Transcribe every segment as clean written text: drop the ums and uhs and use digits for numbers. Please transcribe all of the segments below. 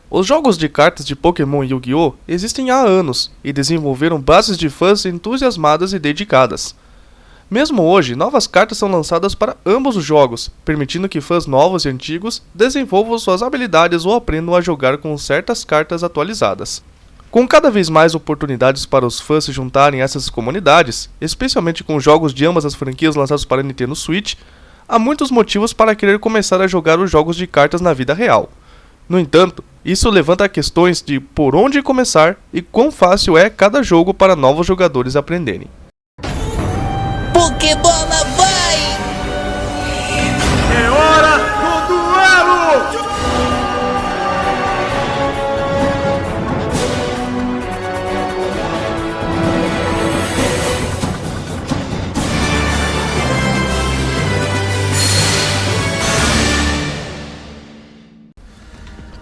Os jogos de cartas de Pokémon e Yu-Gi-Oh! Existem há anos e desenvolveram bases de fãs entusiasmadas e dedicadas. Mesmo hoje, novas cartas são lançadas para ambos os jogos, permitindo que fãs novos e antigos desenvolvam suas habilidades ou aprendam a jogar com certas cartas atualizadas. Com cada vez mais oportunidades para os fãs se juntarem a essas comunidades, especialmente com jogos de ambas as franquias lançados para Nintendo Switch, há muitos motivos para querer começar a jogar os jogos de cartas na vida real. No entanto, isso levanta questões de por onde começar e quão fácil é cada jogo para novos jogadores aprenderem. Pokébola vai! É hora do duelo!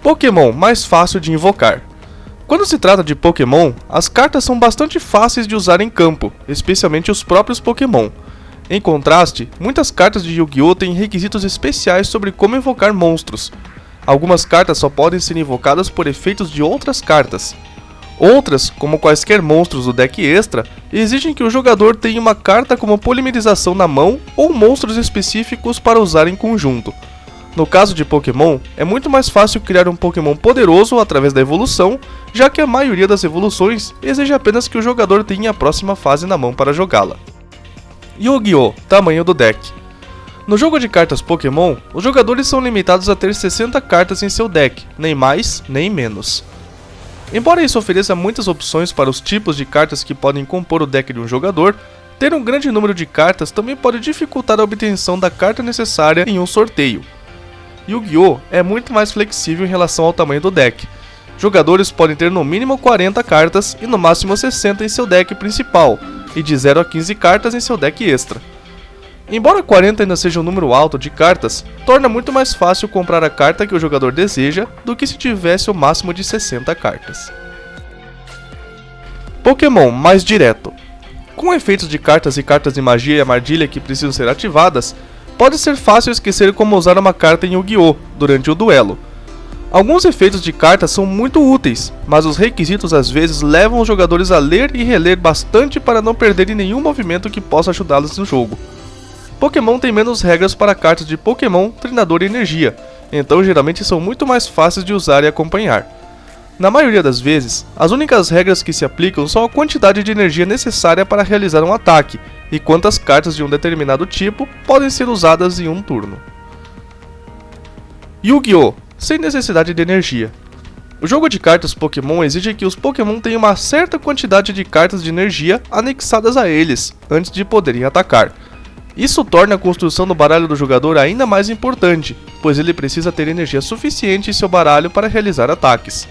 Pokémon mais fácil de invocar. Quando se trata de Pokémon, as cartas são bastante fáceis de usar em campo, especialmente os próprios Pokémon. Em contraste, muitas cartas de Yu-Gi-Oh! Têm requisitos especiais sobre como invocar monstros. Algumas cartas só podem ser invocadas por efeitos de outras cartas. Outras, como quaisquer monstros do deck extra, exigem que o jogador tenha uma carta como polimerização na mão ou monstros específicos para usar em conjunto. No caso de Pokémon, é muito mais fácil criar um Pokémon poderoso através da evolução, já que a maioria das evoluções exige apenas que o jogador tenha a próxima fase na mão para jogá-la. Yu-Gi-Oh! Tamanho do deck. No jogo de cartas Pokémon, os jogadores são limitados a ter 60 cartas em seu deck, nem mais nem menos. Embora isso ofereça muitas opções para os tipos de cartas que podem compor o deck de um jogador, ter um grande número de cartas também pode dificultar a obtenção da carta necessária em um sorteio. Yu-Gi-Oh! É muito mais flexível em relação ao tamanho do deck. Jogadores podem ter no mínimo 40 cartas e no máximo 60 em seu deck principal, e de 0 a 15 cartas em seu deck extra. Embora 40 ainda seja um número alto de cartas, torna muito mais fácil comprar a carta que o jogador deseja do que se tivesse o máximo de 60 cartas. Pokémon mais direto. Com efeitos de cartas e cartas de magia e armadilha que precisam ser ativadas, pode ser fácil esquecer como usar uma carta em Yu-Gi-Oh! Durante o duelo. Alguns efeitos de cartas são muito úteis, mas os requisitos às vezes levam os jogadores a ler e reler bastante para não perderem nenhum movimento que possa ajudá-los no jogo. Pokémon tem menos regras para cartas de Pokémon, Treinador e Energia, então geralmente são muito mais fáceis de usar e acompanhar. Na maioria das vezes, as únicas regras que se aplicam são a quantidade de energia necessária para realizar um ataque, e quantas cartas de um determinado tipo podem ser usadas em um turno. Yu-Gi-Oh! Sem necessidade de energia. O jogo de cartas Pokémon exige que os Pokémon tenham uma certa quantidade de cartas de energia anexadas a eles, antes de poderem atacar. Isso torna a construção do baralho do jogador ainda mais importante, pois ele precisa ter energia suficiente em seu baralho para realizar ataques.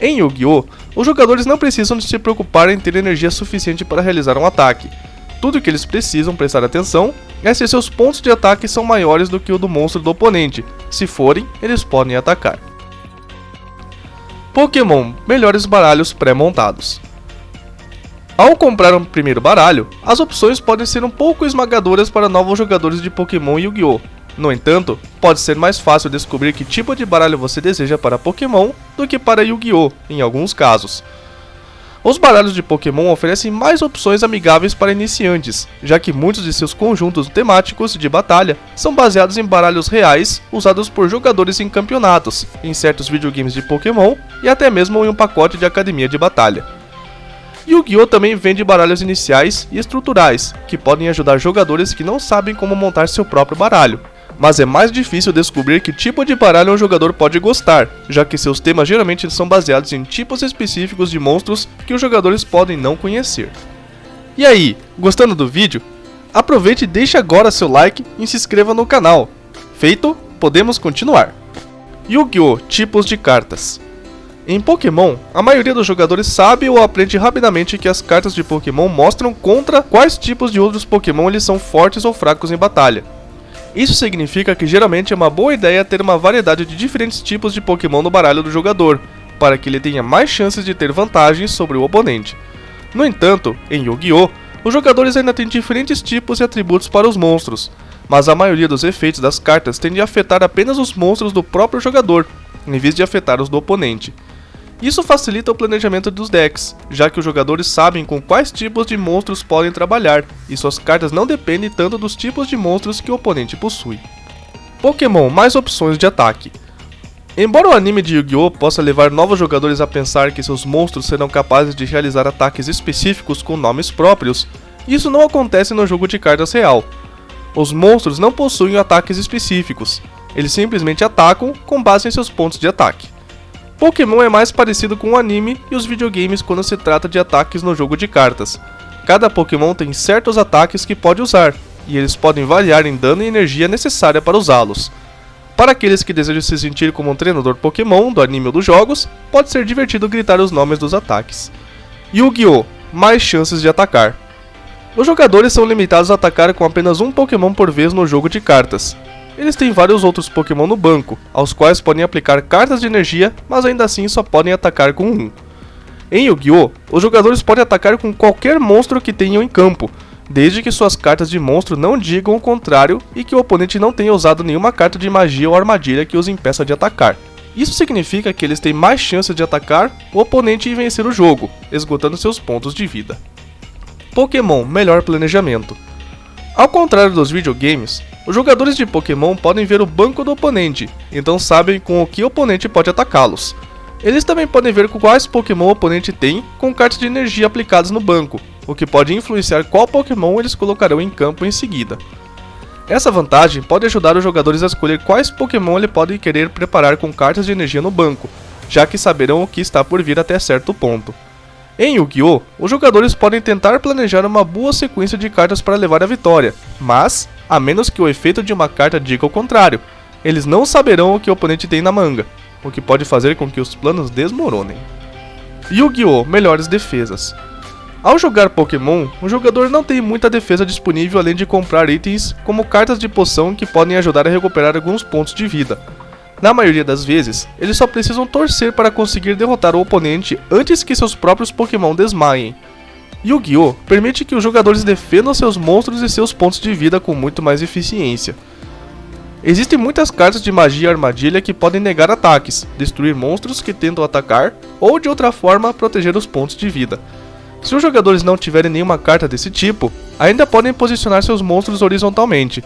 Em Yu-Gi-Oh! Os jogadores não precisam de se preocupar em ter energia suficiente para realizar um ataque. Tudo o que eles precisam prestar atenção é se seus pontos de ataque são maiores do que o do monstro do oponente. Se forem, eles podem atacar. Pokémon melhores baralhos pré-montados. Ao comprar um primeiro baralho, as opções podem ser um pouco esmagadoras para novos jogadores de Pokémon e Yu-Gi-Oh! No entanto, pode ser mais fácil descobrir que tipo de baralho você deseja para Pokémon do que para Yu-Gi-Oh! Em alguns casos. Os baralhos de Pokémon oferecem mais opções amigáveis para iniciantes, já que muitos de seus conjuntos temáticos de batalha são baseados em baralhos reais usados por jogadores em campeonatos, em certos videogames de Pokémon e até mesmo em um pacote de academia de batalha. Yu-Gi-Oh! Também vende baralhos iniciais e estruturais, que podem ajudar jogadores que não sabem como montar seu próprio baralho. Mas é mais difícil descobrir que tipo de baralho um jogador pode gostar, já que seus temas geralmente são baseados em tipos específicos de monstros que os jogadores podem não conhecer. E aí, gostando do vídeo? Aproveite e deixe agora seu like e se inscreva no canal. Feito, podemos continuar. Yu-Gi-Oh! Tipos de cartas. Em Pokémon, a maioria dos jogadores sabe ou aprende rapidamente que as cartas de Pokémon mostram contra quais tipos de outros Pokémon eles são fortes ou fracos em batalha. Isso significa que geralmente é uma boa ideia ter uma variedade de diferentes tipos de Pokémon no baralho do jogador, para que ele tenha mais chances de ter vantagens sobre o oponente. No entanto, em Yu-Gi-Oh! Os jogadores ainda têm diferentes tipos e atributos para os monstros, mas a maioria dos efeitos das cartas tende a afetar apenas os monstros do próprio jogador, em vez de afetar os do oponente. Isso facilita o planejamento dos decks, já que os jogadores sabem com quais tipos de monstros podem trabalhar, e suas cartas não dependem tanto dos tipos de monstros que o oponente possui. Pokémon mais opções de ataque. Embora o anime de Yu-Gi-Oh! Possa levar novos jogadores a pensar que seus monstros serão capazes de realizar ataques específicos com nomes próprios, isso não acontece no jogo de cartas real. Os monstros não possuem ataques específicos, eles simplesmente atacam com base em seus pontos de ataque. Pokémon é mais parecido com o anime e os videogames quando se trata de ataques no jogo de cartas. Cada Pokémon tem certos ataques que pode usar, e eles podem variar em dano e energia necessária para usá-los. Para aqueles que desejam se sentir como um treinador Pokémon do anime ou dos jogos, pode ser divertido gritar os nomes dos ataques. Yu-Gi-Oh! Mais chances de atacar. Os jogadores são limitados a atacar com apenas um Pokémon por vez no jogo de cartas. Eles têm vários outros Pokémon no banco, aos quais podem aplicar cartas de energia, mas ainda assim só podem atacar com um. Em Yu-Gi-Oh! Os jogadores podem atacar com qualquer monstro que tenham em campo, desde que suas cartas de monstro não digam o contrário e que o oponente não tenha usado nenhuma carta de magia ou armadilha que os impeça de atacar. Isso significa que eles têm mais chances de atacar o oponente e vencer o jogo, esgotando seus pontos de vida. Pokémon melhor planejamento. Ao contrário dos videogames, os jogadores de Pokémon podem ver o banco do oponente, então sabem com o que o oponente pode atacá-los. Eles também podem ver quais Pokémon o oponente tem com cartas de energia aplicadas no banco, o que pode influenciar qual Pokémon eles colocarão em campo em seguida. Essa vantagem pode ajudar os jogadores a escolher quais Pokémon ele pode querer preparar com cartas de energia no banco, já que saberão o que está por vir até certo ponto. Em Yu-Gi-Oh! Os jogadores podem tentar planejar uma boa sequência de cartas para levar à vitória, mas, a menos que o efeito de uma carta diga o contrário, eles não saberão o que o oponente tem na manga, o que pode fazer com que os planos desmoronem. Yu-Gi-Oh! Melhores defesas. Ao jogar Pokémon, o jogador não tem muita defesa disponível além de comprar itens como cartas de poção que podem ajudar a recuperar alguns pontos de vida. Na maioria das vezes, eles só precisam torcer para conseguir derrotar o oponente antes que seus próprios Pokémon desmaiem. Yu-Gi-Oh! Permite que os jogadores defendam seus monstros e seus pontos de vida com muito mais eficiência. Existem muitas cartas de magia e armadilha que podem negar ataques, destruir monstros que tentam atacar ou de outra forma proteger os pontos de vida. Se os jogadores não tiverem nenhuma carta desse tipo, ainda podem posicionar seus monstros horizontalmente.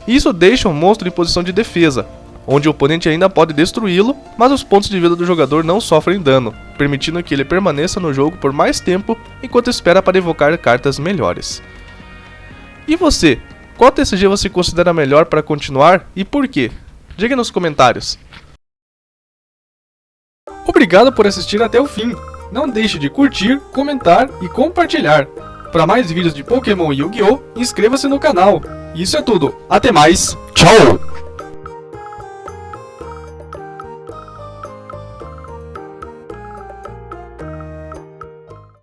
Isso deixa o monstro em posição de defesa, onde o oponente ainda pode destruí-lo, mas os pontos de vida do jogador não sofrem dano, permitindo que ele permaneça no jogo por mais tempo enquanto espera para evocar cartas melhores. E você? Qual TCG você considera melhor para continuar e por quê? Diga nos comentários. Obrigado por assistir até o fim. Não deixe de curtir, comentar e compartilhar. Para mais vídeos de Pokémon e Yu-Gi-Oh! Inscreva-se no canal. Isso é tudo. Até mais. Tchau!